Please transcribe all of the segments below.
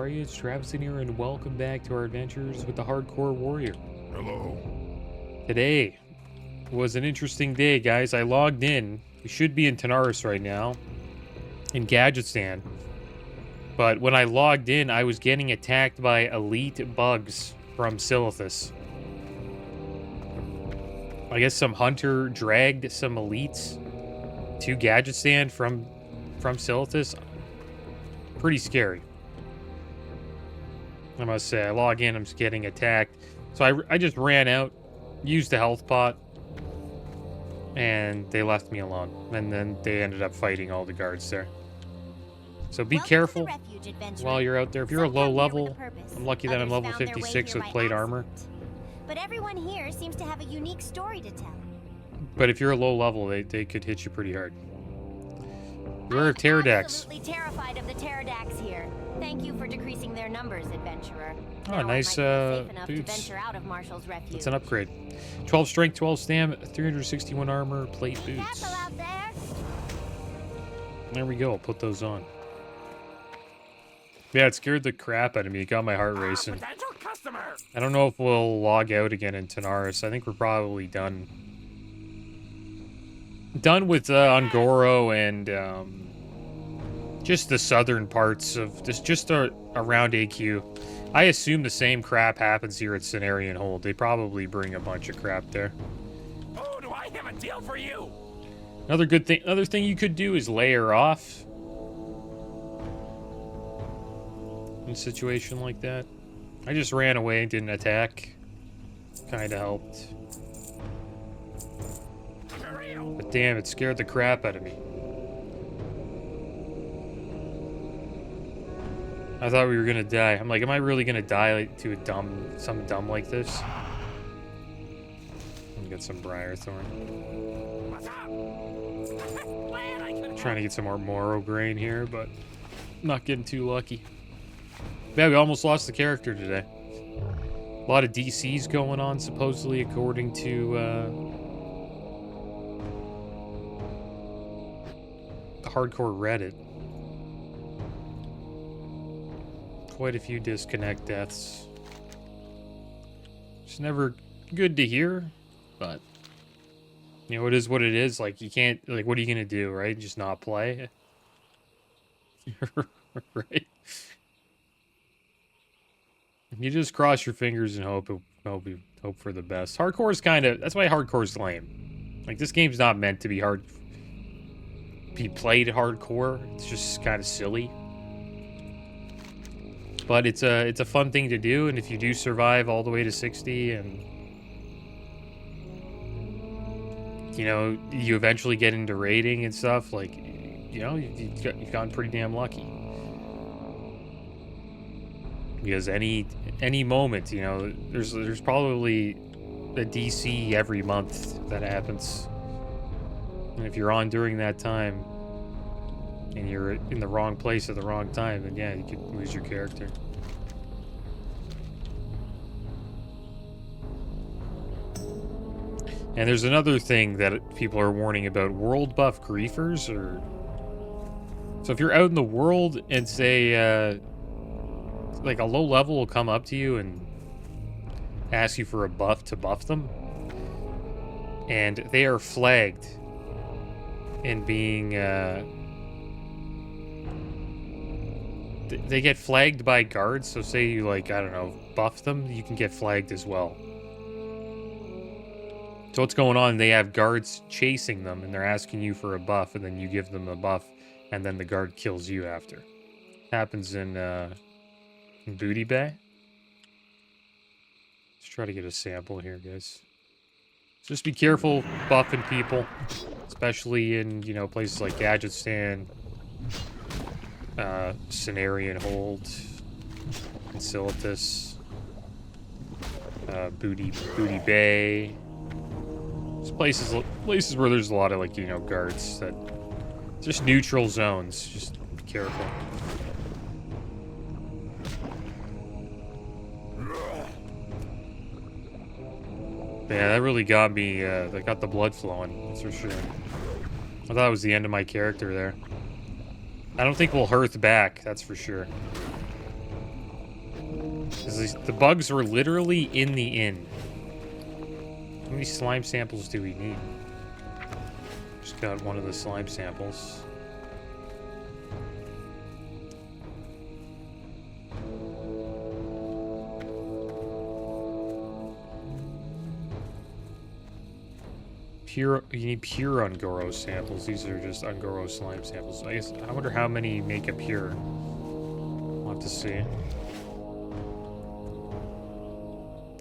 are you? It's Travis in here, and welcome back to our adventures with the Hardcore Warrior. Hello. Today was an interesting day, guys. I logged in. We should be in Tanaris right now, in Gadgetstan. But when I logged in, I was getting attacked by elite bugs from Silithus. I guess some hunter dragged some elites to Gadgetstan from Silithus. Pretty scary, I must say. I log in, I'm just getting attacked. So I just ran out, used the health pot, and they left me alone. And then they ended up fighting all the guards there. So be careful while you're out there. If you're a low level, I'm lucky that I'm level 56 with plate armor. But everyone here seems to have a unique story to tell. But if you're a low level, they could hit you pretty hard. Beware of pterodactyls. I'm absolutely terrified of the pterodactyls here. Thank you for decreasing their numbers, adventurer. Oh, nice boots. It's an upgrade. 12 strength, 12 stam, 361 armor, plate boots. Out there. There we go. I'll put those on. Yeah, it scared the crap out of me. It got my heart racing. I don't know if we'll log out again in Tanaris. I think we're probably done. Done with Ongoro and just the southern parts of this, just around AQ. I assume the same crap happens here at Cenarian Hold. They probably bring a bunch of crap there. Oh, do I have a deal for you? Another thing you could do is layer off in a situation like that. I just ran away and didn't attack. Kind of helped. But damn, it scared the crap out of me. I thought we were gonna die. I'm like, am I really gonna die to something dumb like this? Let me get some Briarthorn. Trying to get some more Moro grain here, but not getting too lucky. Yeah, we almost lost the character today. A lot of DCs going on, supposedly, according to the hardcore Reddit. Quite a few disconnect deaths. It's never good to hear, but you know, it is what it is. Like, you can't, like, what are you gonna do, right? Just not play? Right? You just cross your fingers and hope for the best. Hardcore is kind of, that's why hardcore is lame. Like, this game's not meant to be played hardcore. It's just kind of silly. But it's a fun thing to do, and if you do survive all the way to 60 and you know, you eventually get into raiding and stuff, like, you know, you've gotten pretty damn lucky. Because any moment, you know, there's probably a DC every month that happens. And if you're on during that time and you're in the wrong place at the wrong time, then yeah, you could lose your character. And there's another thing that people are warning about: world buff griefers. So if you're out in the world and say like a low level will come up to you and ask you for a buff to buff them, and they are flagged in being they get flagged by guards. So say you, like, I don't know, buff them, you can get flagged as well. So what's going on? They have guards chasing them and they're asking you for a buff, and then you give them a buff, and then the guard kills you after. Happens in Booty Bay. Let's try to get a sample here, guys. Just be careful buffing people, especially in, you know, places like Gadgetstan, Cenarian Hold, and Silithus, Booty Bay. Just places where there's a lot of, like, you know, guards. That just neutral zones. Just be careful. Yeah, that really got me, that got the blood flowing, that's for sure. I thought it was the end of my character there. I don't think we'll hearth back, that's for sure. 'Cause the bugs were literally in the inn. How many slime samples do we need? Just got one of the slime samples. You need pure Ungoro samples. These are just Ungoro slime samples. I wonder how many make a pure. We'll have to see.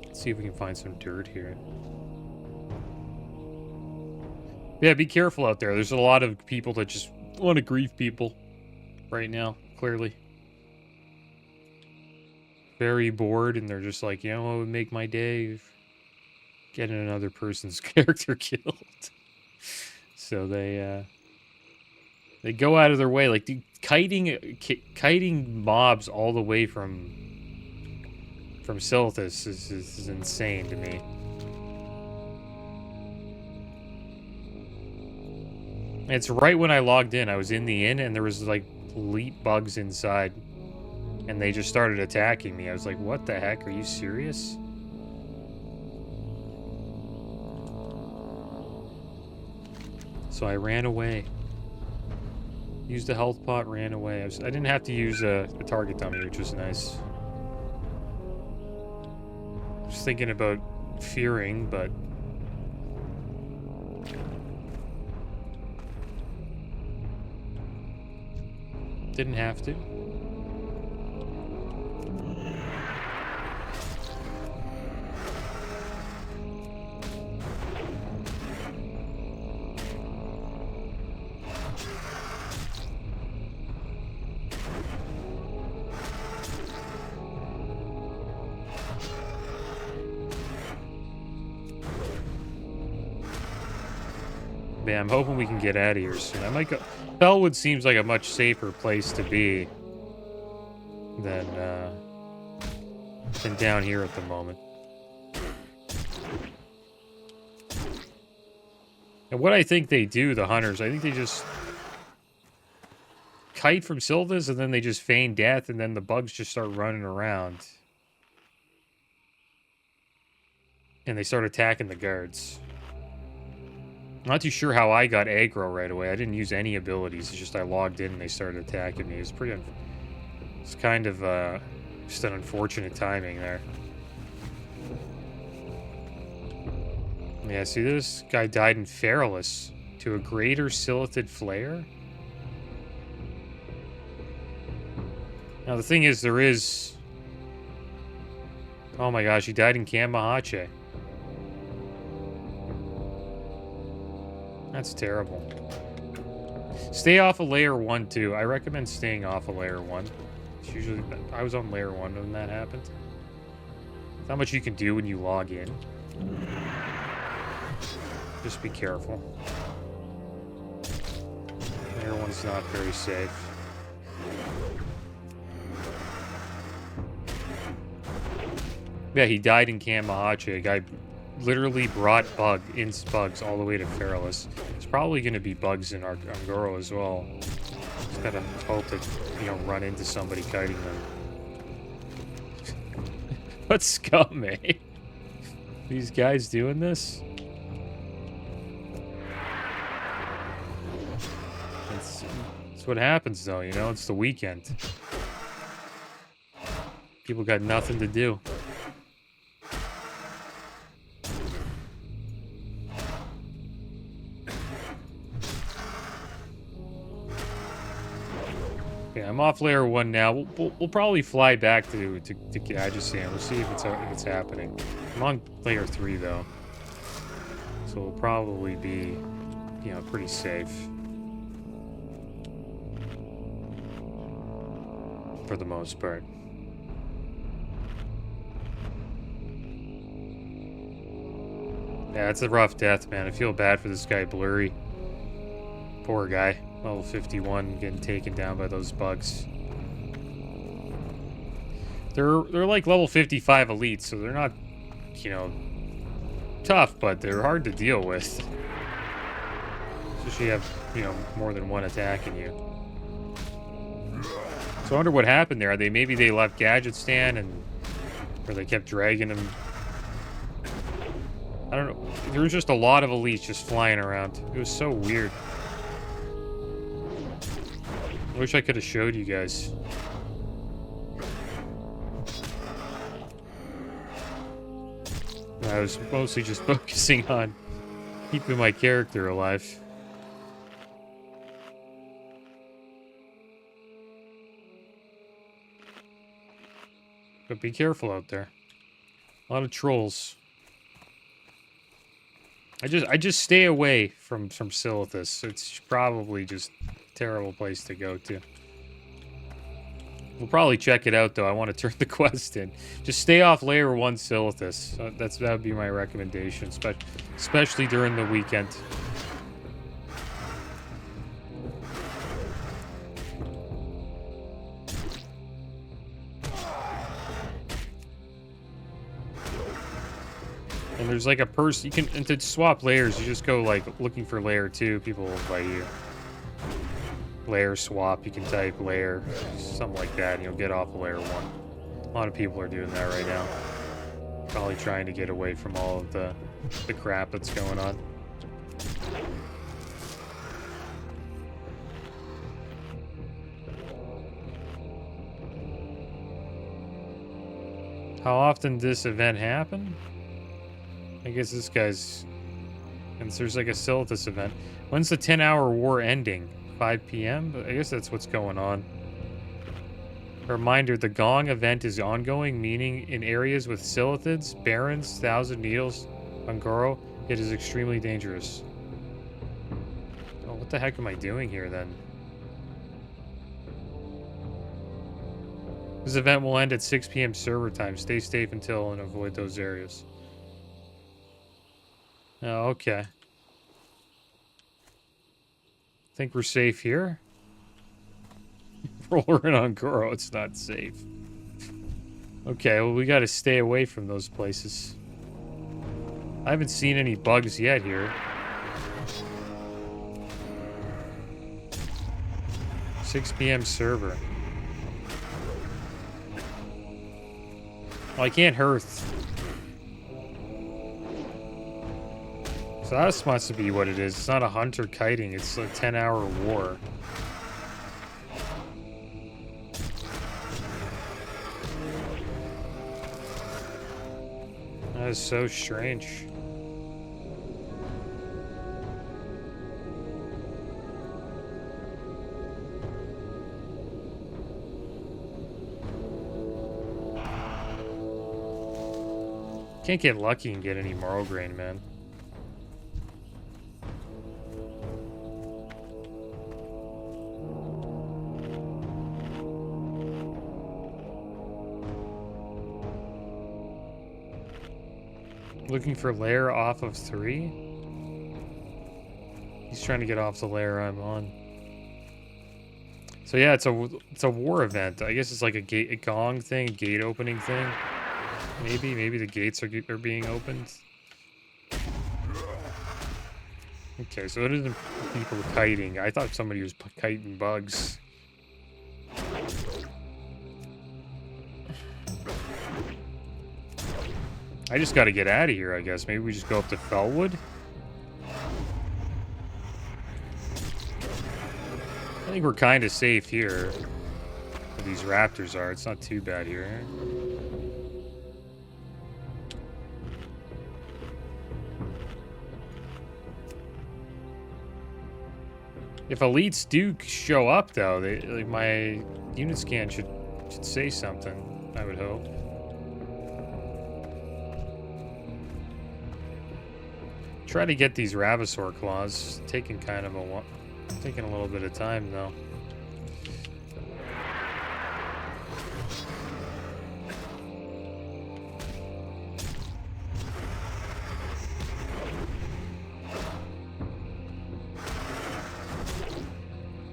Let's see if we can find some dirt here. Yeah, be careful out there. There's a lot of people that just want to grief people right now, clearly. Very bored, and they're just like, you know what would make my day? Getting another person's character killed. So they go out of their way, like kiting mobs all the way from Silithus is insane to me. And it's right when I logged in. I was in the inn and there was like elite bugs inside, and they just started attacking me. I was like, what the heck? Are you serious? So I ran away. Used a health pot, ran away. I didn't have to use a target dummy, which was nice. Just thinking about fearing, but... didn't have to. Yeah, I'm hoping we can get out of here soon. I might go... Bellwood seems like a much safer place to be than down here at the moment. And what I think they do, the hunters, I think they just kite from Silithus and then they just feign death and then the bugs just start running around. And they start attacking the guards. I'm not too sure how I got aggro right away. I didn't use any abilities. It's just I logged in and they started attacking me. It's pretty... It's kind of just an unfortunate timing there. Yeah, see, this guy died in Feralus to a greater Silithid flare. Now, the thing is, there is... Oh my gosh, he died in Kamahache. That's terrible. Stay off of layer 1, too. I recommend staying off of layer 1. It's usually... I was on layer 1 when that happened. That's how much you can do when you log in. Just be careful. Layer 1's not very safe. Yeah, he died in Kamahache. A guy literally brought bugs all the way to Feralus. It's probably going to be bugs in Ungoro as well. Just gotta hope that, you know, run into somebody kiting them. What scum, eh? These guys doing this? It's what happens, though, you know? It's the weekend. People got nothing to do. Okay, I'm off layer 1 now. We'll probably fly back to Gadgesan. We'll see if it's happening. I'm on layer 3 though, so we'll probably be, you know, pretty safe for the most part. Yeah, it's a rough death, man. I feel bad for this guy, Blurry. Poor guy. Level 51 getting taken down by those bugs. They're like level 55 elites, so they're not, you know, tough, but they're hard to deal with. Especially you have, you know, more than one attacking you. So I wonder what happened there. Maybe they left Gadget Stand and or they kept dragging him. I don't know. There was just a lot of elites just flying around. It was so weird. I wish I could have showed you guys. I was mostly just focusing on keeping my character alive. But be careful out there. A lot of trolls. I just stay away from Silithus. It's probably just a terrible place to go to. We'll probably check it out though. I want to turn the quest in. Just stay off layer 1 Silithus. That would be my recommendation, especially during the weekend. And there's like a person you can, and to swap layers, you just go like looking for layer 2. People will invite you. Layer swap, you can type layer, something like that, and you'll get off of layer 1. A lot of people are doing that right now. Probably trying to get away from all of the crap that's going on. How often did this event happen? I guess this guy's... And there's like a Silithus event. When's the 10-hour war ending? 5 p.m.? I guess that's what's going on. A reminder, the Gong event is ongoing, meaning in areas with Silithids, Barrens, Thousand Needles, Ungoro, it is extremely dangerous. Oh, what the heck am I doing here then? This event will end at 6 p.m. server time. Stay safe until and avoid those areas. Oh, okay. Think we're safe here? We're in Ungoro, it's not safe. Okay, well we gotta stay away from those places. I haven't seen any bugs yet here. 6 p.m. server. Oh, I can't hearth. So that must be what it is. It's not a hunter kiting, it's a 10-hour war. That is so strange. Can't get lucky and get any Morrow Grain, man. Looking for layer off of 3? He's trying to get off the layer I'm on. So yeah, it's a war event. I guess it's like a gong thing, gate opening thing. Maybe the gates are being opened. Okay, so it isn't people kiting. I thought somebody was kiting bugs. I just gotta get out of here, I guess. Maybe we just go up to Felwood? I think we're kind of safe here. Where these raptors are. It's not too bad here. If elites do show up, though, like my Unitscan should say something, I would hope. Try to get these Ravasaur claws. Taking kind of taking a little bit of time though.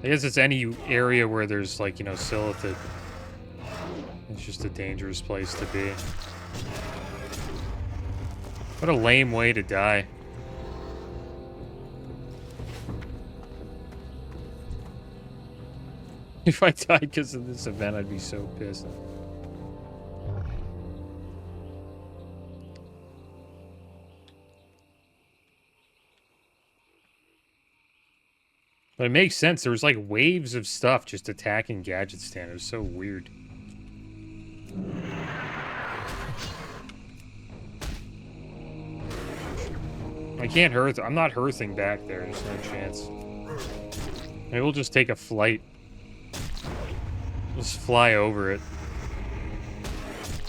I guess it's any area where there's like, you know, Silithid. It's just a dangerous place to be. What a lame way to die. If I died because of this event, I'd be so pissed. But it makes sense. There was like waves of stuff just attacking Gadget Stand. It was so weird. I can't hearth. I'm not hearthing back there. There's no chance. Maybe we'll just take a flight. Just fly over it.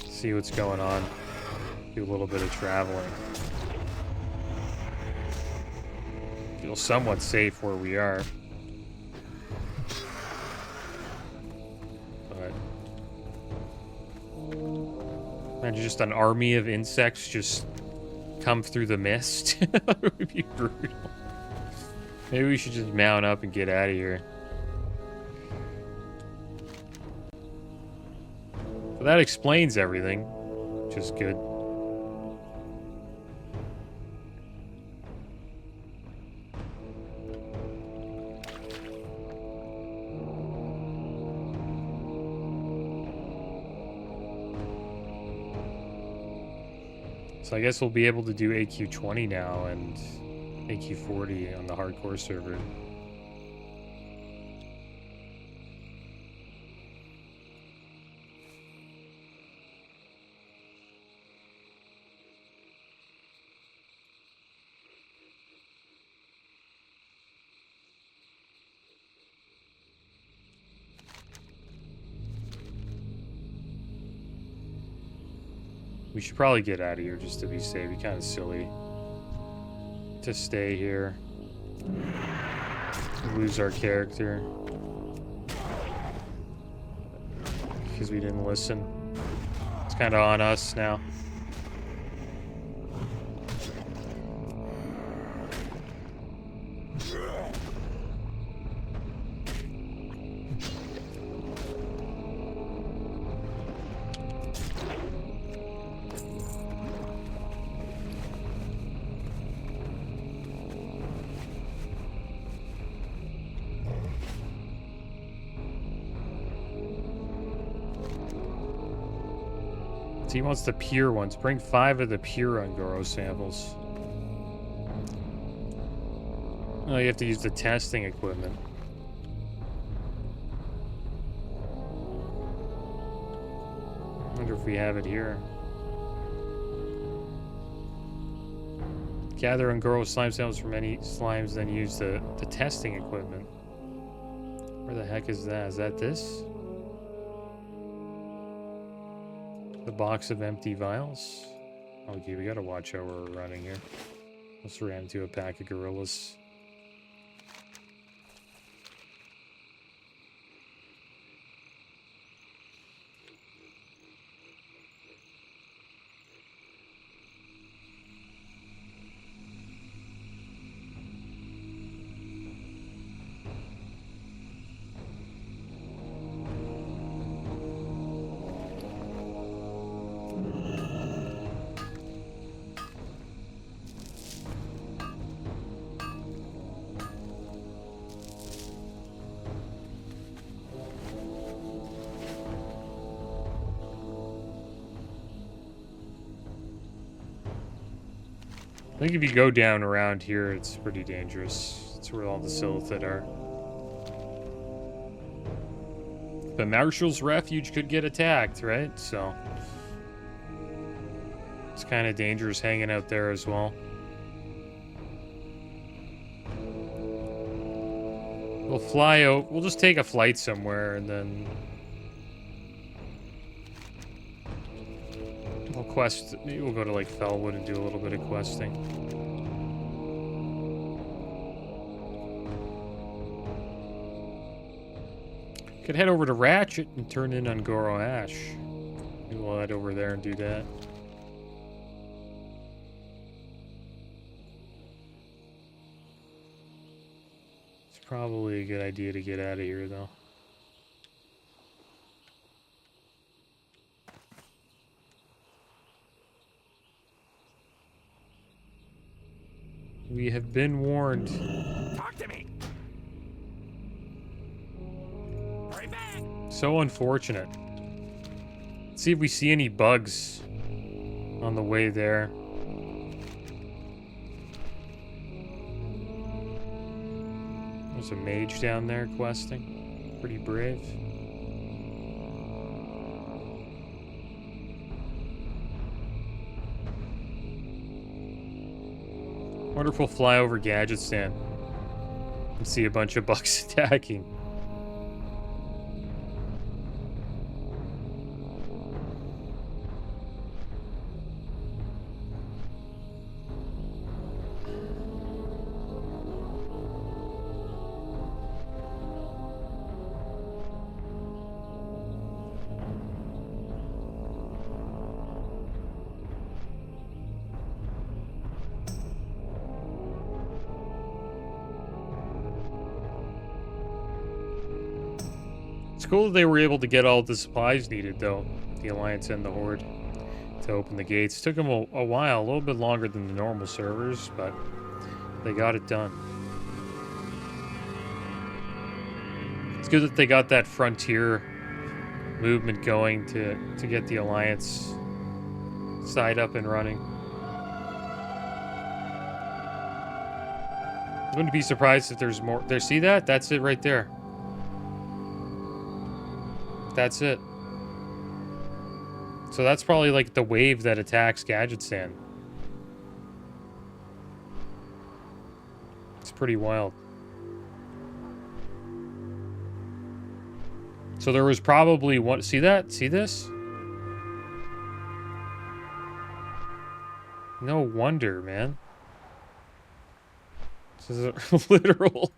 See what's going on. Do a little bit of traveling. Feel somewhat safe where we are. But imagine just an army of insects just come through the mist. That would be brutal. Maybe we should just mount up and get out of here. But that explains everything, which is good. So I guess we'll be able to do AQ20 now and AQ40 on the hardcore server. We should probably get out of here just to be safe. It'd be kind of silly to stay here. Lose our character. Because we didn't listen. It's kind of on us now. So he wants the pure ones. Bring 5 of the pure Ungoro samples. Oh, you have to use the testing equipment. I wonder if we have it here. Gather Ungoro slime samples from any slimes, then use the testing equipment. Where the heck is that? Is that this? The box of empty vials. Okay, we gotta watch how we're running here. Let's ram into a pack of gorillas. I think if you go down around here, it's pretty dangerous. It's where all the Silithid are. The Marshal's Refuge could get attacked, right? So it's kind of dangerous hanging out there as well. We'll fly out. We'll just take a flight somewhere and then we'll quest. Maybe we'll go to like Fellwood and do a little bit of questing. Could head over to Ratchet and turn in on Goro Ash. Maybe we'll head over there and do that. It's probably a good idea to get out of here, though. We have been warned. Talk to me. Hurry back. So unfortunate. Let's see if we see any bugs on the way there. There's a mage down there questing. Pretty brave. Wonder if we'll fly over Gadget Stand and see a bunch of bugs attacking. It's cool that they were able to get all the supplies needed, though, the Alliance and the Horde, to open the gates. Took them a while, a little bit longer than the normal servers, but they got it done. It's good that they got that frontier movement going to get the Alliance side up and running. I wouldn't be surprised if there's more. There, see that? That's it right there. That's it. So that's probably like the wave that attacks Gadget Stand. It's pretty wild. So there was probably one. See that? See this? No wonder, man. This is a literal,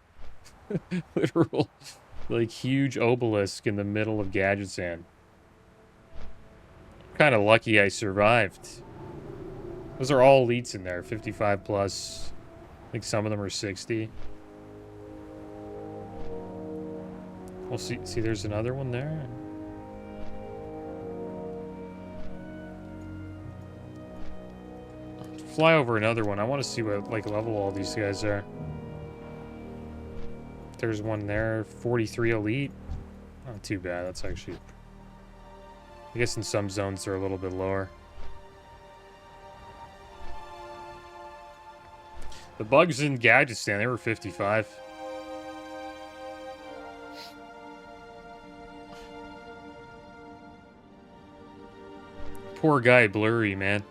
like, huge obelisk in the middle of Gadget Stand. Kind of lucky I survived. Those are all elites in there, 55 plus. I think some of them are 60. We'll see. See, there's another one there. Fly over another one. I want to see what, like, level all these guys are. There's one there, 43 elite. Not too bad. That's actually... I guess in some zones they're a little bit lower. The bugs in Gadget Stand, they were 55. Poor guy, Blurry, man.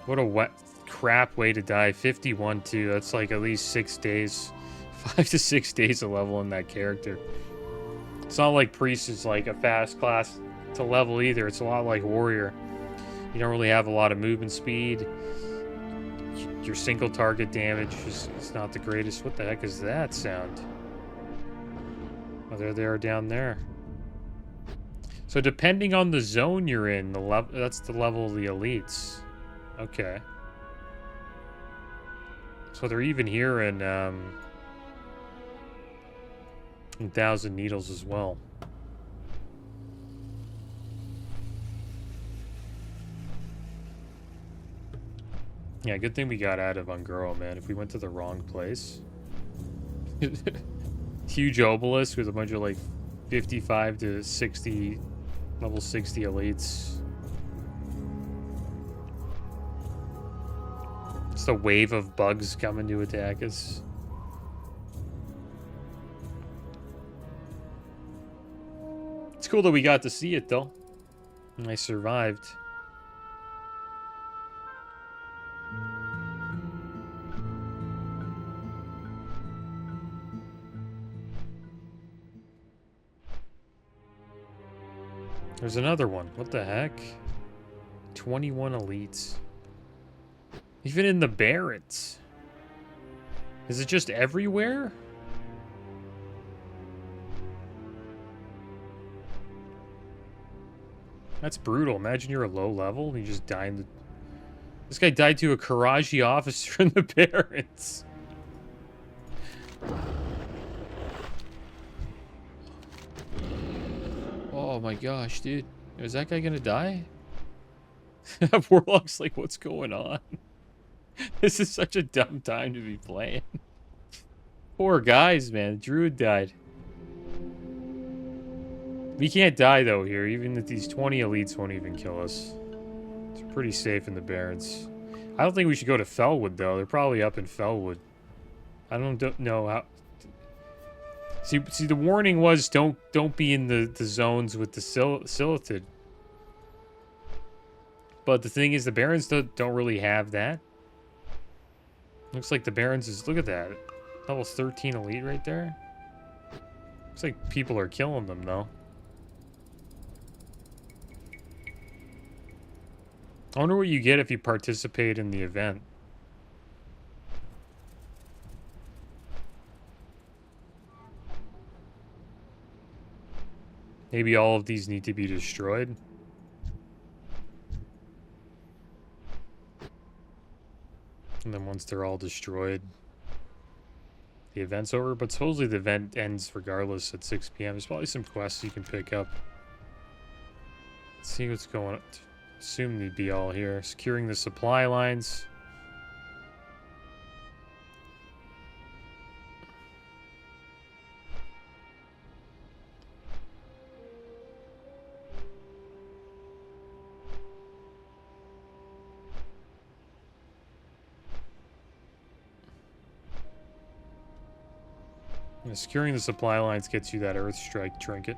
What a wet crap way to die. 51 too. That's like at least 6 days. 5 to 6 days of leveling that character. It's not like Priest is like a fast class to level either. It's a lot like Warrior. You don't really have a lot of movement speed. Your single target damage is not the greatest. What the heck is that sound? Oh, there they are down there. So depending on the zone you're in, the level that's the level of the elites. Okay. So they're even here in 1,000 Needles as well. Yeah, good thing we got out of Ungoro, man. If we went to the wrong place. Huge obelisk with a bunch of like 55 to 60, level 60 elites. It's a wave of bugs coming to attack us. It's cool that we got to see it, though. And I survived. There's another one. What the heck? 21 elites. Even in the Barrens. Is it just everywhere? That's brutal. Imagine you're a low level and you just die in the... This guy died to a Karaji officer in the Barrens. Oh my gosh, dude. Is that guy gonna die? Warlock's like, what's going on? This is such a dumb time to be playing. Poor guys, man. Druid died. We can't die though here, even if these 20 elites won't even kill us. It's pretty safe in the Barrens. I don't think we should go to Felwood though. They're probably up in Felwood. I don't know how. See, the warning was don't be in the zones with the Silithid. But the thing is, the Barrens don't really have that. Looks like the Barrens is, look at that. Level 13 elite right there. Looks like people are killing them though. I wonder what you get if you participate in the event. Maybe all of these need to be destroyed. And then once they're all destroyed, the event's over. But supposedly the event ends regardless at 6 p.m. There's probably some quests you can pick up. Let's see what's going on. Assume they'd be all here. Securing the supply lines. And securing the supply lines gets you that Earth Strike trinket.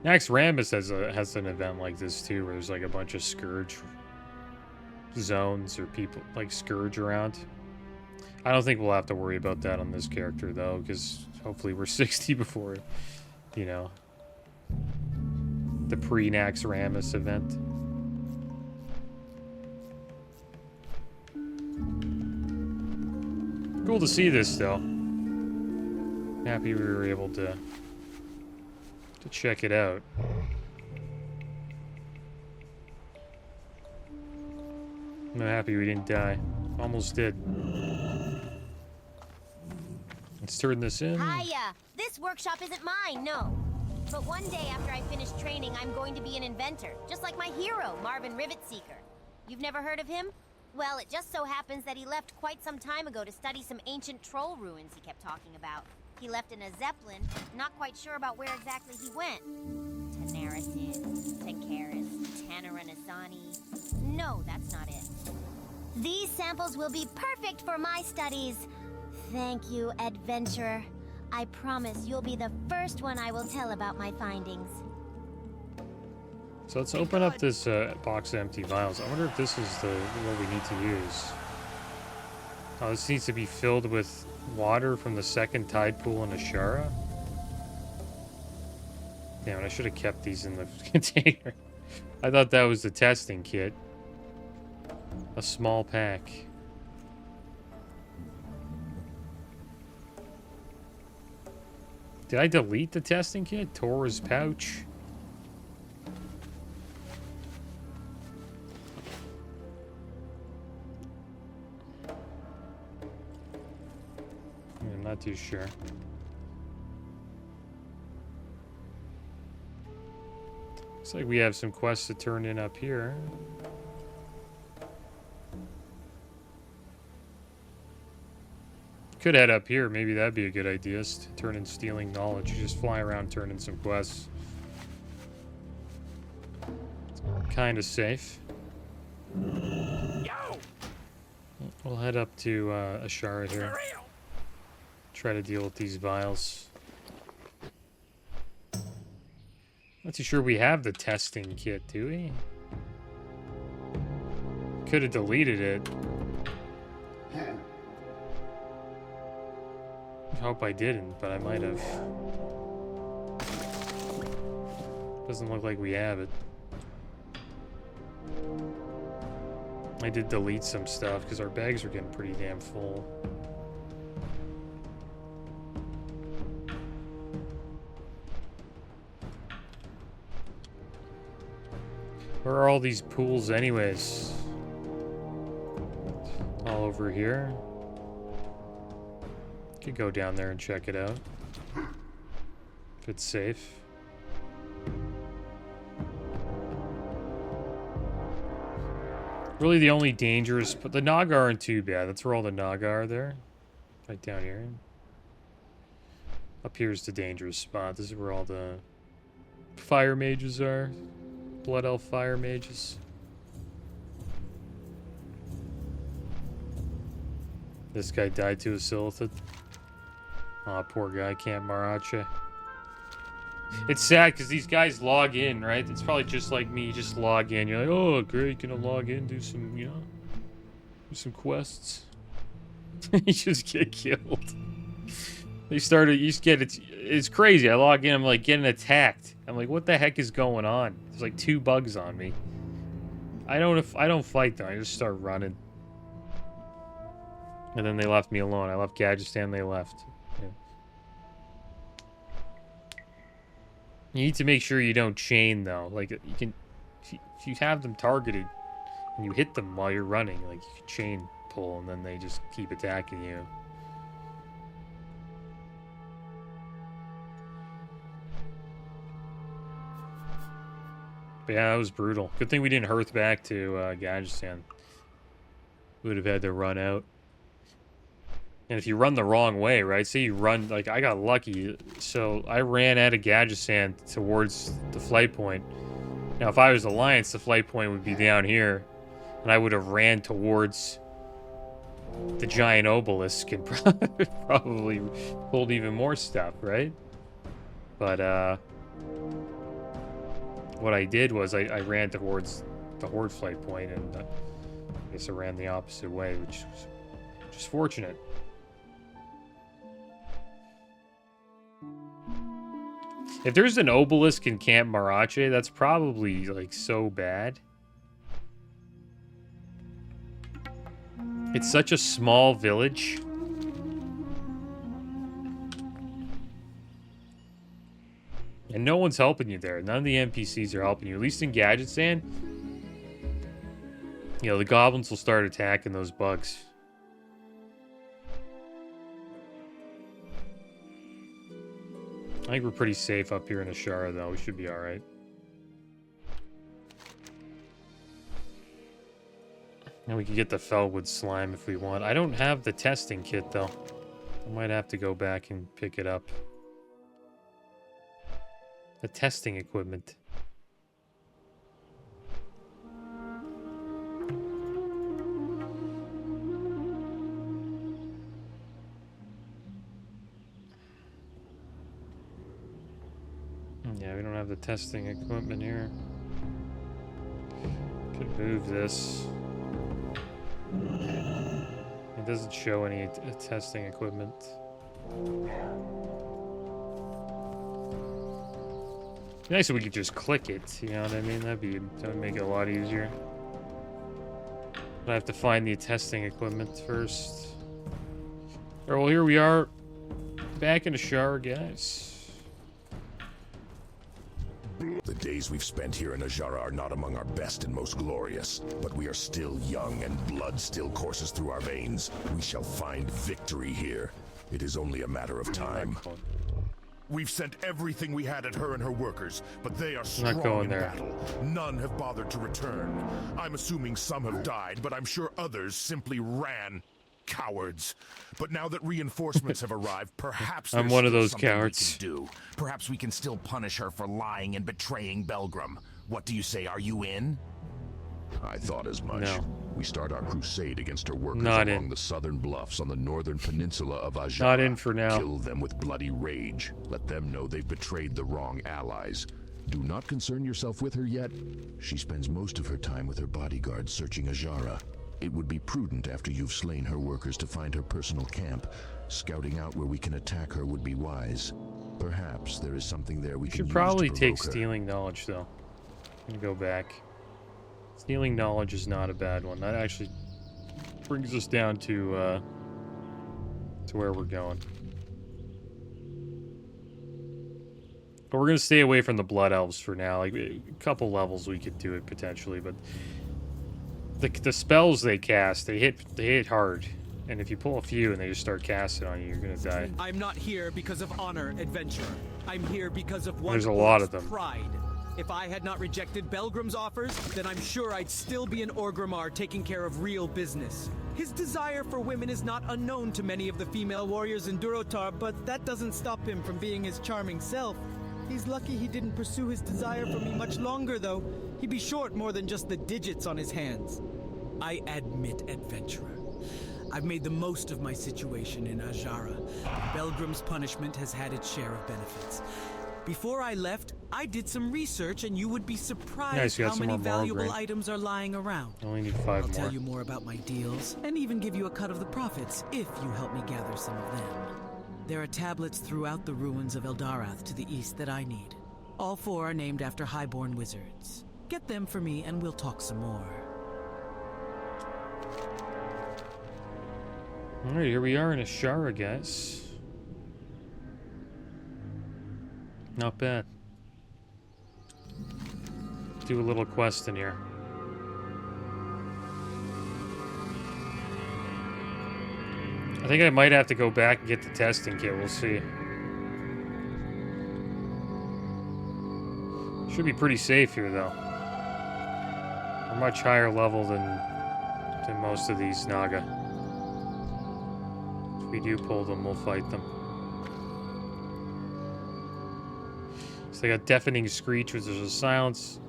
Nax Rambus has an event like this too, where there's like a bunch of Scourge zones or people like Scourge around. I don't think we'll have to worry about that on this character though, because hopefully we're 60 before, you know, the pre-Nax Rambus event. Cool to see this though. Happy we were able to check it out. I'm happy we didn't die. Almost did. Let's turn this in. Hiya! This workshop isn't mine, no. But one day after I finish training, I'm going to be an inventor, just like my hero, Marvin Rivetseeker. You've never heard of him? Well, it just so happens that he left quite some time ago to study some ancient troll ruins he kept talking about. He left in a Zeppelin, not quite sure about where exactly he went. Tanarisid, Tankaris, Tanaranasani. No, that's not it. These samples will be perfect for my studies. Thank you, adventurer. I promise you'll be the first one I will tell about my findings. So let's open up this box of empty vials. I wonder if this is what we need to use. Oh, this needs to be filled with water from the second tide pool in Ashara. Damn, I should have kept these in the container. I thought that was the testing kit. A small pack. Did I delete the testing kit? Tor's pouch. I'm not too sure. Looks like we have some quests to turn in up here. Could head up here. Maybe that'd be a good idea. To turn in stealing knowledge. You just fly around turning some quests. Kind of safe. Yo! We'll head up to Ashara here. Try to deal with these vials. Not too sure we have the testing kit, do we? Could have deleted it. I hope I didn't, but I might have. Doesn't look like we have it. I did delete some stuff because our bags are getting pretty damn full. Where are all these pools anyways? All over here. Could go down there and check it out. If it's safe. Really the only dangerous, but the Naga aren't too bad. That's where all the Naga are there. Right down here. Up here's the dangerous spot. This is where all the fire mages are. Blood elf fire mages. This guy died to a Silithid. Aw, poor guy, can't Marache. It's sad because these guys log in, right? It's probably just like me, you just log in. You're like, oh, great, gonna log in, do some, you know, do some quests. You just get killed. They started, you just get, it's crazy. I log in, I'm like getting attacked. I'm like, what the heck is going on? There's like 2 bugs on me. I don't fight them, I just start running. And then they left me alone. I left Gadgetstan, they left. Yeah. You need to make sure you don't chain though. Like you can, if you have them targeted and you hit them while you're running, like you can chain pull and then they just keep attacking you. But yeah, that was brutal. Good thing we didn't hearth back to Gadgetstan. We would have had to run out. And if you run the wrong way, right? Say you run, like I got lucky, so I ran out of Gadgetstan towards the flight point. Now, if I was Alliance, the flight point would be down here, and I would have ran towards the giant obelisk and probably pulled even more stuff, right? But what I did was I ran towards the Horde flight point, and I guess I ran the opposite way, which was just fortunate. If there's an obelisk in Camp Marache, that's probably, like, so bad. It's such a small village. And no one's helping you there. None of the NPCs are helping you. At least in Gadgetstan, you know, the goblins will start attacking those bugs. I think we're pretty safe up here in Ashara, though. We should be alright. And we can get the Felwood slime if we want. I don't have the testing kit, though. I might have to go back and pick it up. The testing equipment. Yeah, we don't have the testing equipment here. Could move this. It doesn't show any testing equipment. Nice if we could just click it, you know what I mean? That would make it a lot easier. But I have to find the testing equipment first. Alright, well here we are. Back in the shower, guys. The days we've spent here in Ajara are not among our best and most glorious, but we are still young and blood still courses through our veins. We shall find victory here. It is only a matter of time. We've sent everything we had at her and her workers, but they are strong in battle. None have bothered to return. I'm assuming some have died, but I'm sure others simply ran. Cowards. But now that reinforcements have arrived, perhaps I'm one of those cowards. Perhaps we can still punish her for lying and betraying Belgrim. What do you say? Are you in? I thought as much. No. We start our crusade against her workers Not along in. the southern bluffs on the northern peninsula of Ajara. Not in for now. Kill them with bloody rage. Let them know they've betrayed the wrong allies. Do not concern yourself with her yet. She spends most of her time with her bodyguards searching Ajara. It would be prudent after you've slain her workers to find her personal camp. Scouting out where we can attack her would be wise. Perhaps there is something there we can Should use probably to take provoke her. stealing knowledge, though. I'm gonna go back. Stealing knowledge is not a bad one. That actually brings us down to where we're going. But we're gonna stay away from the Blood Elves for now. Like a couple levels we could do it potentially, but the spells they cast, they hit hard. And if you pull a few and they just start casting on you, you're gonna die. I'm not here because of honor, adventurer. I'm here because of one There's a lot of orc's them. pride. If I had not rejected Belgrim's offers, then I'm sure I'd still be an Orgrimmar taking care of real business. His desire for women is not unknown to many of the female warriors in Durotar, but that doesn't stop him from being his charming self. He's lucky he didn't pursue his desire for me much longer, though. He'd be short more than just the digits on his hands. I admit, adventurer, I've made the most of my situation in Ajara. Belgrim's punishment has had its share of benefits. Before I left, I did some research, and you would be surprised how many valuable items are lying around. I only need 5 more. I'll tell you more about my deals, and even give you a cut of the profits if you help me gather some of them. There are tablets throughout the ruins of Eldarath to the east that I need. All 4 are named after highborn wizards. Get them for me, and we'll talk some more. Alright, here we are in Ashara, guys. Not bad. Do a little quest in here. I think I might have to go back and get the testing kit. We'll see. Should be pretty safe here, though. We're much higher level than most of these Naga. If we do pull them, we'll fight them. So they got Deafening Screech, which is a silence.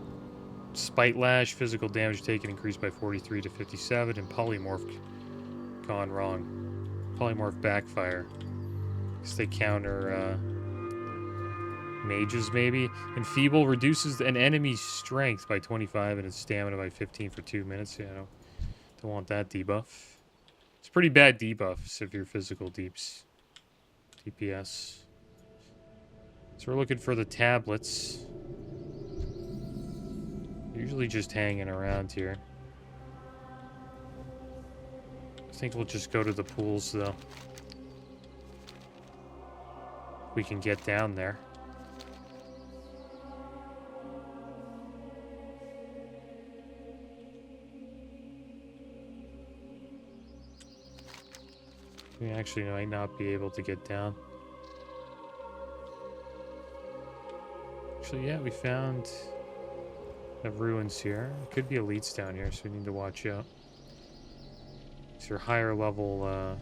Spite Lash, physical damage taken increased by 43 to 57, and Polymorph gone wrong. Polymorph Backfire. Guess they counter mages, maybe. Enfeeble reduces an enemy's strength by 25 and its stamina by 15 for 2 minutes. Yeah, I don't want that debuff. It's pretty bad debuff, severe physical deeps. DPS. So we're looking for the tablets. Usually just hanging around here. I think we'll just go to the pools, though. We can get down there. We actually might not be able to get down. Actually, yeah, we found the ruins here. Could be elites down here, so we need to watch out. These are higher level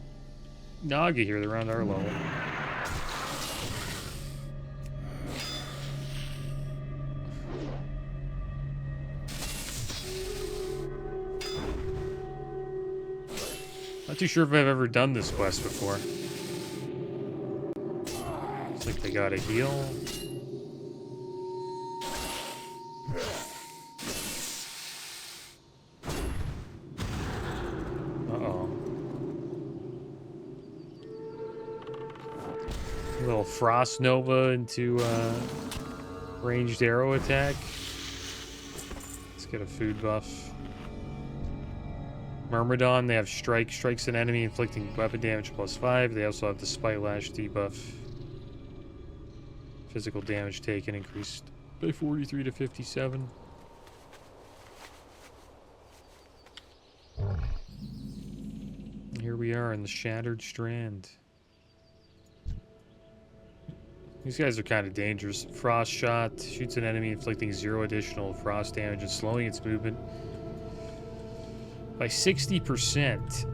Naga here. They're around our level. Not too sure if I've ever done this quest before. Looks like they got a heal. Uh-oh. A little Frost Nova into ranged arrow attack. Let's get a food buff. Myrmidon, they have Strike. Strikes an enemy, inflicting weapon damage +5. They also have the Spite Lash debuff. Physical damage taken increased by 43 to 57. Here we are in the Shattered Strand. These guys are kind of dangerous. Frost Shot shoots an enemy, inflicting 0 additional frost damage and slowing its movement by 60%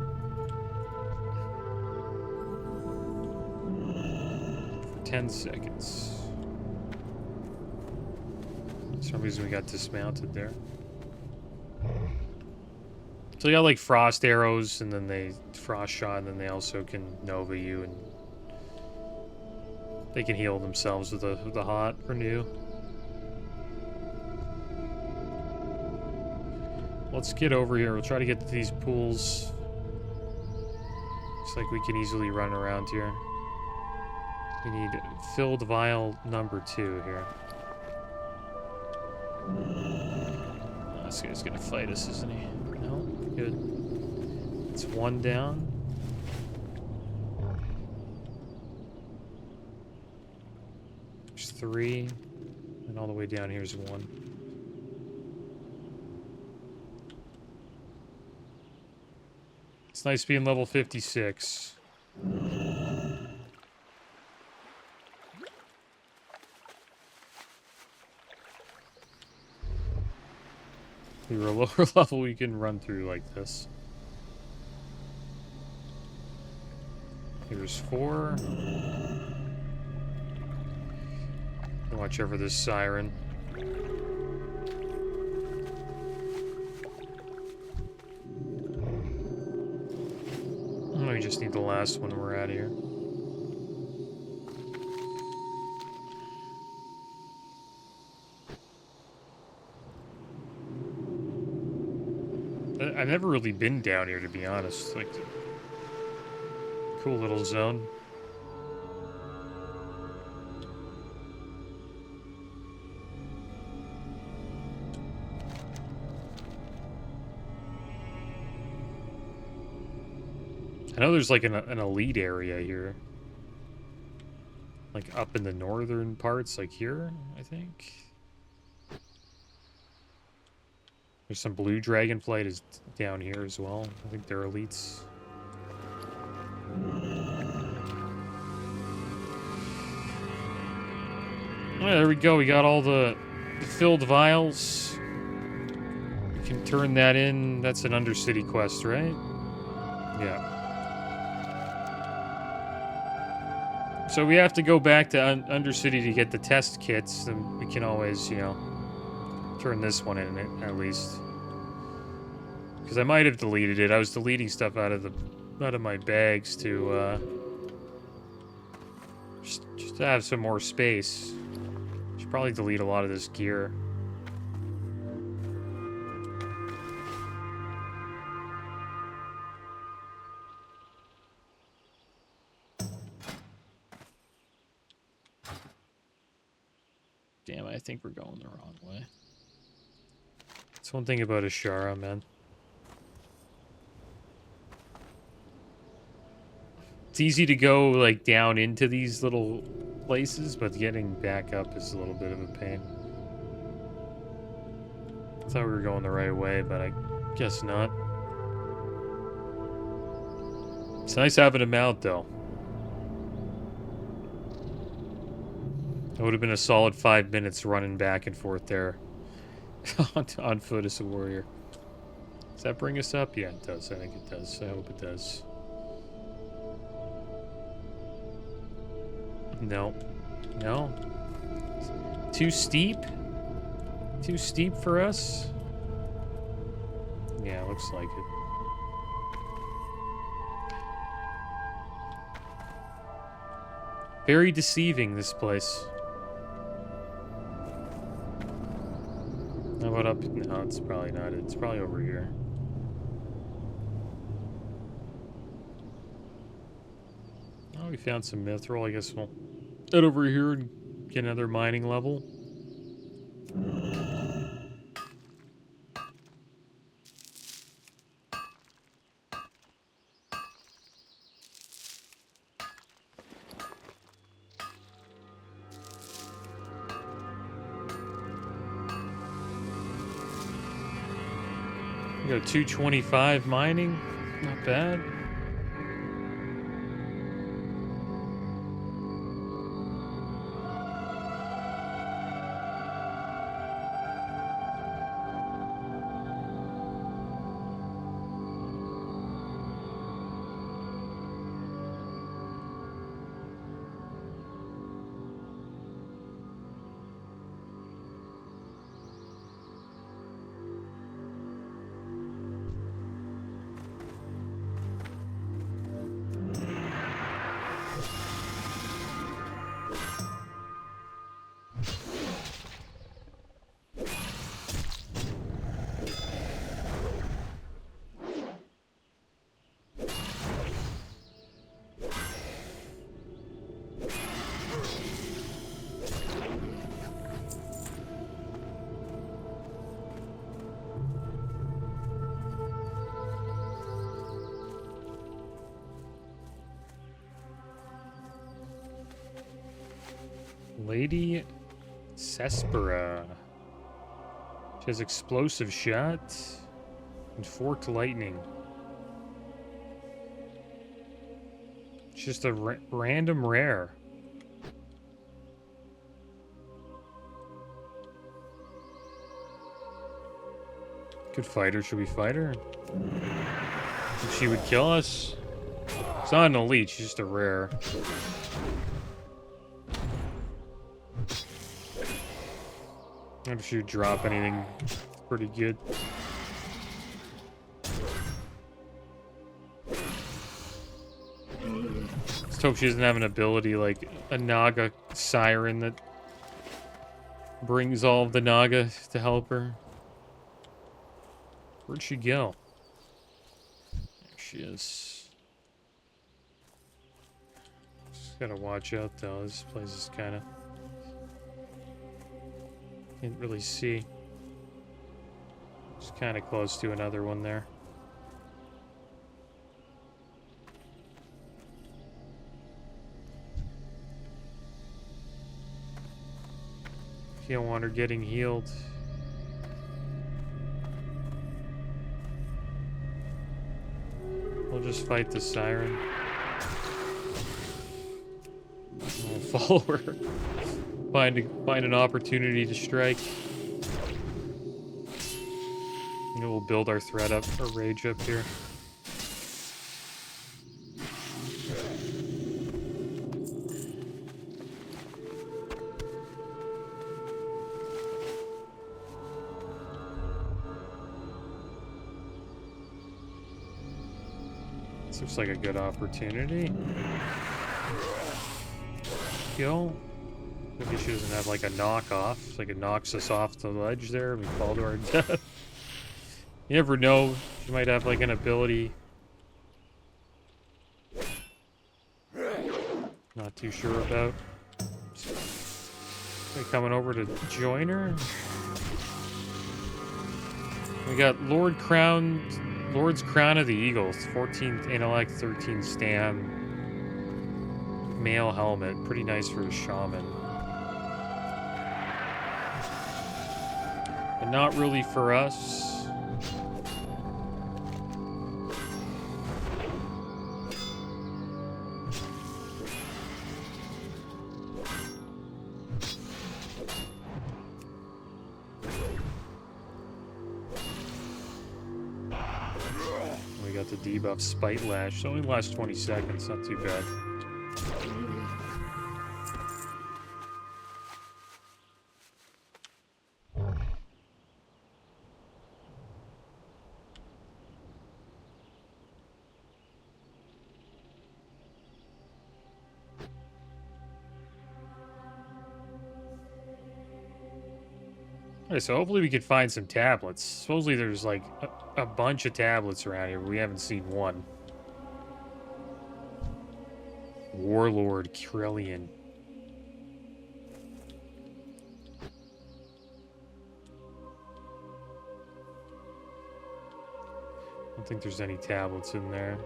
for 10 seconds. For some reason we got dismounted there. So they got like frost arrows, and then they frost shot, and then they also can Nova you, and they can heal themselves with the hot renew. Let's get over here. We'll try to get to these pools. Looks like we can easily run around here. We need filled vial number 2 here. Oh, this guy's gonna fight us, isn't he? No? Good. It's 1 down. There's 3. And all the way down here is 1. It's nice being level 56. If you're a lower level, you can run through like this. Here's 4. Watch over this siren. Oh, we just need the last one we're out of here. I've never really been down here, to be honest. Like, cool little zone. I know there's like an elite area here. Like up in the northern parts, like here, I think. There's some blue dragonflight is down here as well. I think they're elites. Oh, there we go. We got all the filled vials. We can turn that in. That's an Undercity quest, right? Yeah. So we have to go back to Undercity to get the test kits, and we can always, you know, turn this one in at least. Because I might have deleted it. I was deleting stuff out of my bags to just to have some more space. Should probably delete a lot of this gear. Damn, I think we're going the wrong way. That's one thing about Ashara, man. It's easy to go, like, down into these little places, but getting back up is a little bit of a pain. I thought we were going the right way, but I guess not. It's nice having him out, though. It would have been a solid 5 minutes running back and forth there on foot as a warrior. Does that bring us up? Yeah, it does. I think it does. I hope it does. No. No. Too steep? Too steep for us? Yeah, looks like it. Very deceiving, this place. How about up? No, it's probably not. It's probably over here. Oh, we found some mithril. I guess we'll head over here and get another mining level. We got 225 mining. Not bad. Lady Cespera. She has explosive shot and forked lightning. It's just a random rare. Good fighter. Should we fight her? Think she would kill us? It's not an elite, she's just a rare. If she would drop anything pretty good. Just hope she doesn't have an ability like a Naga siren that brings all of the Naga to help her. Where'd she go? There she is. Just gotta watch out though. This place is kind of... Can't really see. Just kind of close to another one there. You don't want her getting healed. We'll just fight the siren. We'll follow her. Find an opportunity to strike. And we'll build our threat up, our rage up here. This looks like a good opportunity. Kill. Maybe she doesn't have like a knockoff. Like it knocks us off the ledge there and we fall to our death. You never know. She might have like an ability. Not too sure about. Are they coming over to join her? We got Lord's Crown of the Eagles. 14th intellect, 13 stam. Male helmet. Pretty nice for a shaman. But not really for us. We got the debuff Spite Lash. It only lasts 20 seconds, not too bad. Okay, so hopefully we can find some tablets. Supposedly there's like a bunch of tablets around here, but we haven't seen one. Warlord Krellian. I don't think there's any tablets in there.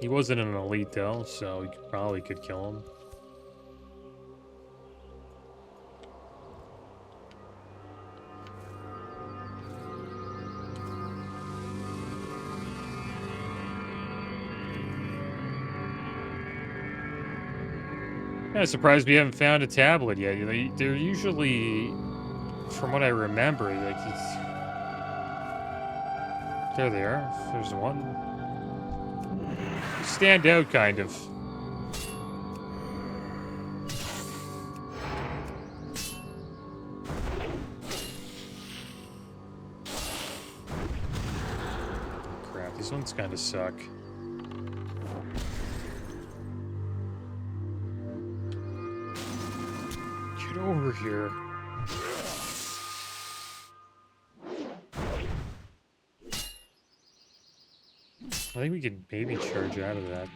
He wasn't an elite though, so we probably could kill him. I'm surprised we haven't found a tablet yet. They're usually, from what I remember, like there they are. There's one. They stand out, kind of. Crap, these ones kind of suck. Over here. I think we could maybe charge out of that.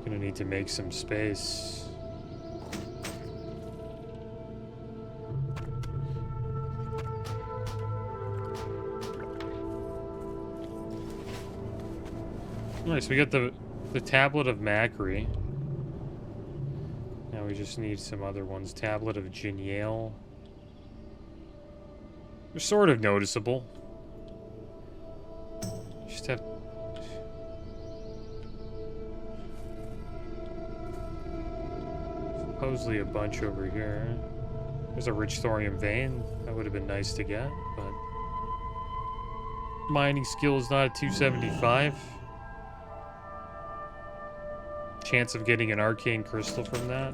Gonna need to make some space. Nice, we got the Tablet of Macri. Now we just need some other ones. Tablet of Geniale. They're sort of noticeable. Just have... supposedly a bunch over here. There's a rich thorium vein. That would have been nice to get, but... mining skill is not at 275. Chance of getting an arcane crystal from that.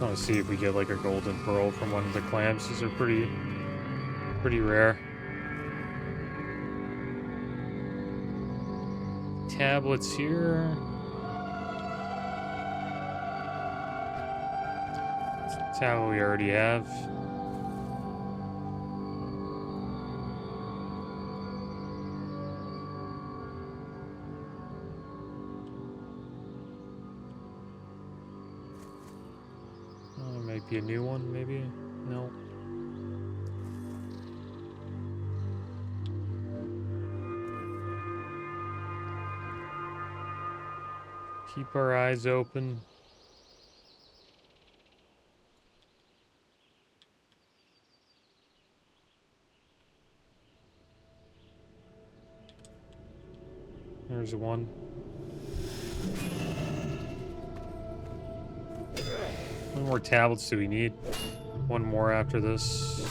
I want to see if we get like a golden pearl from one of the clams. These are pretty rare. Tablets here. Tablet we already have. Be a new one, maybe? No. Keep our eyes open. There's one. How many more tablets do we need? One more after this.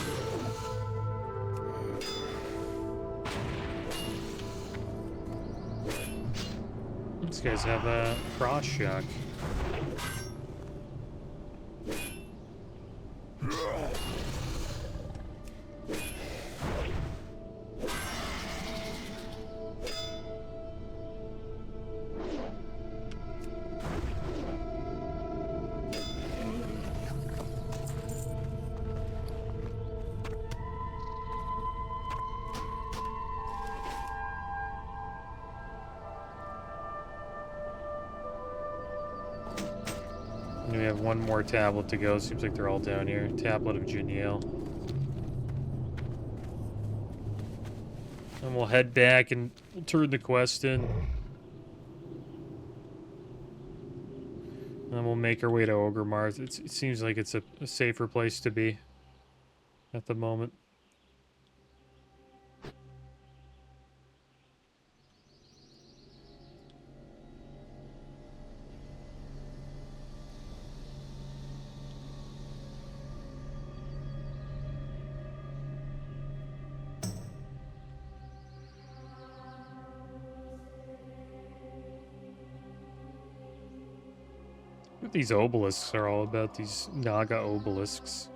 These guys have a cross shock. We have one more tablet to go. Seems like they're all down here. Tablet of Geniale. And we'll head back and we'll turn the quest in. And then we'll make our way to Ogre It seems like it's a safer place to be at the moment. What these obelisks are all about, these Naga obelisks.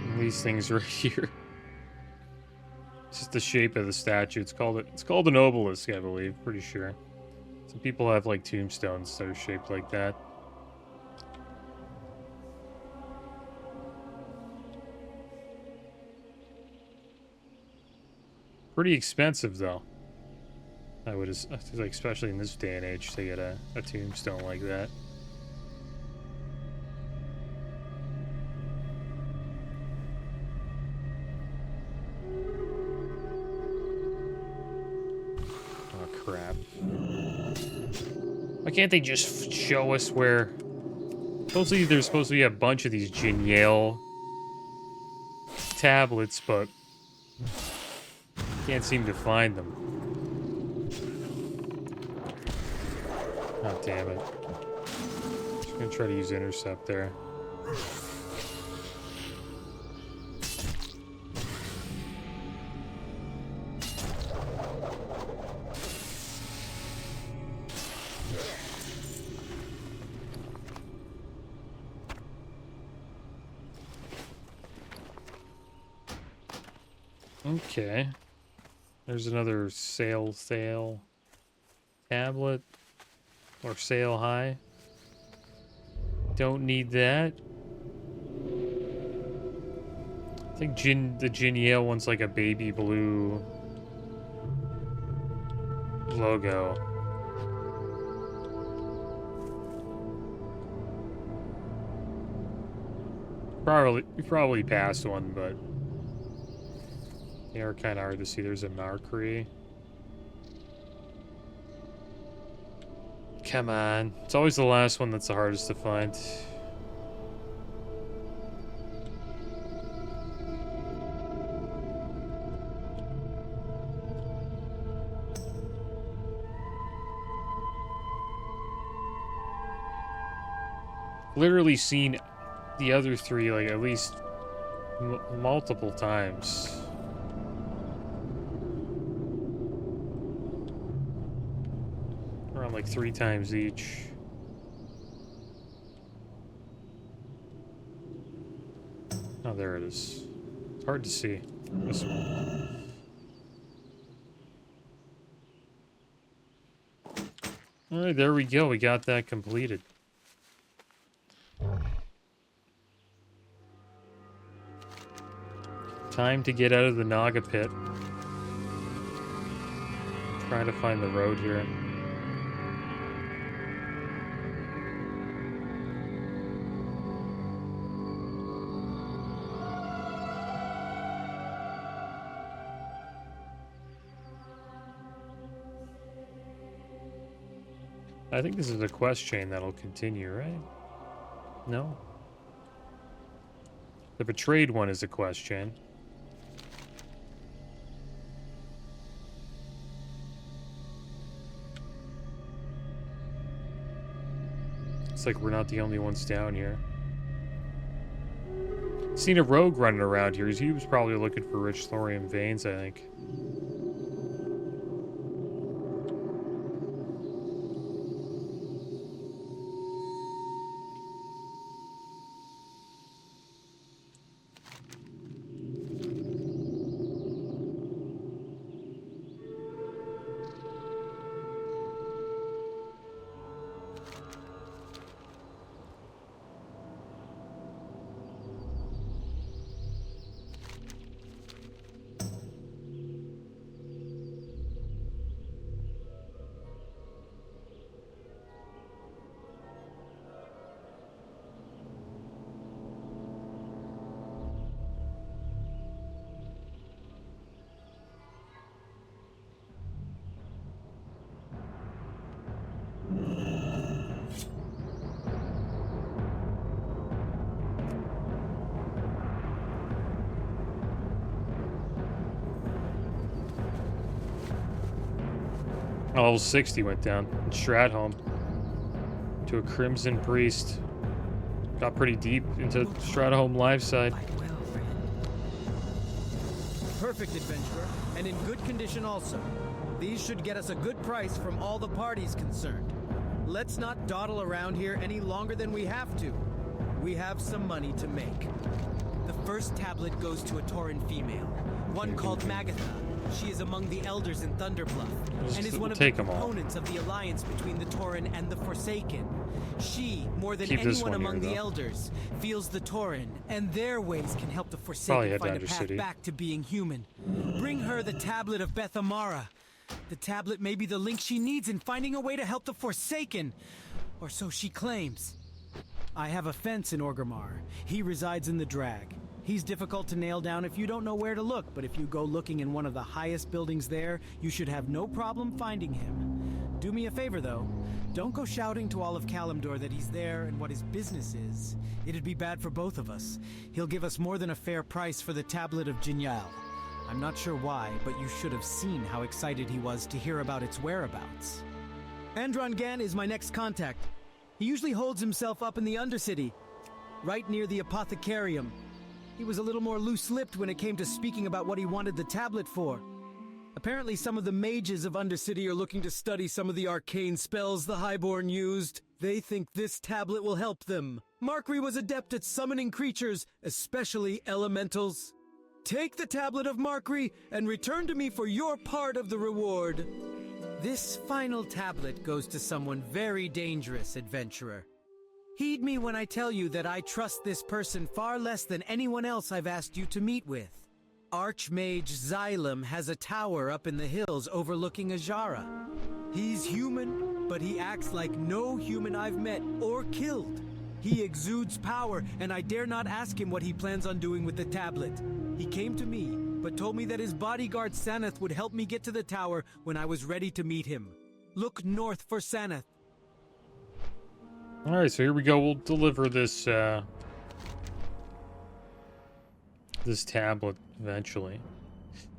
And these things right here. It's just the shape of the statue. It's called an obelisk, I believe, pretty sure. Some people have like tombstones that are shaped like that. Pretty expensive, though. I would, like, especially in this day and age, to get a tombstone like that. Oh, crap. Why can't they just show us where... Supposedly, there's supposed to be a bunch of these Geniale tablets, but... Can't seem to find them. Oh, damn it. Just gonna try to use intercept there. Okay. There's another sail tablet. Or sail high. Don't need that. I think the Jin Yale one's like a baby blue logo. Probably passed one, but they are kind of hard to see. There's a Narcree. Come on. It's always the last one that's the hardest to find. Literally seen the other three like at least multiple times. Around like 3 times each. Oh, there it is. It's hard to see. This one. Alright, there we go. We got that completed. Time to get out of the Naga pit. Trying to find the road here. I think this is a quest chain that'll continue, right? No? The betrayed one is a quest chain. It's like we're not the only ones down here. Seen a rogue running around here. He was probably looking for rich thorium veins, I think. Level 60 went down in Stratholme to a Crimson Priest. Got pretty deep into Stratholme live side. Perfect adventurer, and in good condition also. These should get us a good price from all the parties concerned. Let's not dawdle around here any longer than we have to. We have some money to make. The first tablet goes to a Tauren female, one called Magatha. She is among the elders in Thunderbluff, and is one of the components of the alliance between the Tauren and the Forsaken. She, more than anyone among the elders, feels the Tauren, and their ways can help the Forsaken find a path back to being human. Bring her the tablet of Beth Amara. The tablet may be the link she needs in finding a way to help the Forsaken, or so she claims. I have a fence in Orgrimmar. He resides in the Drag. He's difficult to nail down if you don't know where to look, but if you go looking in one of the highest buildings there, you should have no problem finding him. Do me a favor, though. Don't go shouting to all of Kalimdor that he's there and what his business is. It'd be bad for both of us. He'll give us more than a fair price for the tablet of Jinyal. I'm not sure why, but you should have seen how excited he was to hear about its whereabouts. Andron Gan is my next contact. He usually holds himself up in the Undercity, right near the Apothecarium. He was a little more loose-lipped when it came to speaking about what he wanted the tablet for. Apparently some of the mages of Undercity are looking to study some of the arcane spells the Highborn used. They think this tablet will help them. Markry was adept at summoning creatures, especially elementals. Take the tablet of Markry and return to me for your part of the reward. This final tablet goes to someone very dangerous, adventurer. Heed me when I tell you that I trust this person far less than anyone else I've asked you to meet with. Archmage Xylem has a tower up in the hills overlooking Ajara. He's human, but he acts like no human I've met or killed. He exudes power, and I dare not ask him what he plans on doing with the tablet. He came to me, but told me that his bodyguard Sanath would help me get to the tower when I was ready to meet him. Look north for Sanath. Alright, so here we go. We'll deliver this, this tablet eventually.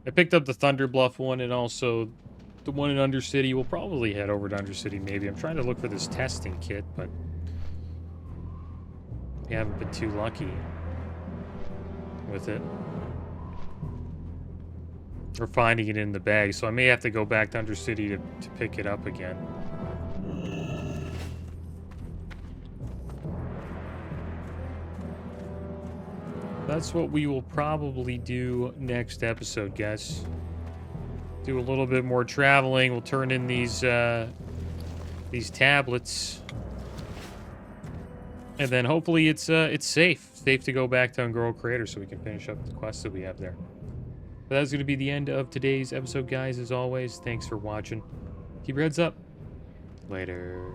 I picked up the Thunderbluff one and also the one in Undercity. We'll probably head over to Undercity maybe. I'm trying to look for this testing kit, but we haven't been too lucky with it. Or finding it in the bag, so I may have to go back to Undercity to pick it up again. That's what we will probably do next episode, guys. Do a little bit more traveling. We'll turn in these tablets, and then hopefully it's safe to go back to Ungoro Crater so we can finish up the quests that we have there. But that's going to be the end of today's episode, guys. As always, thanks for watching. Keep your heads up. Later.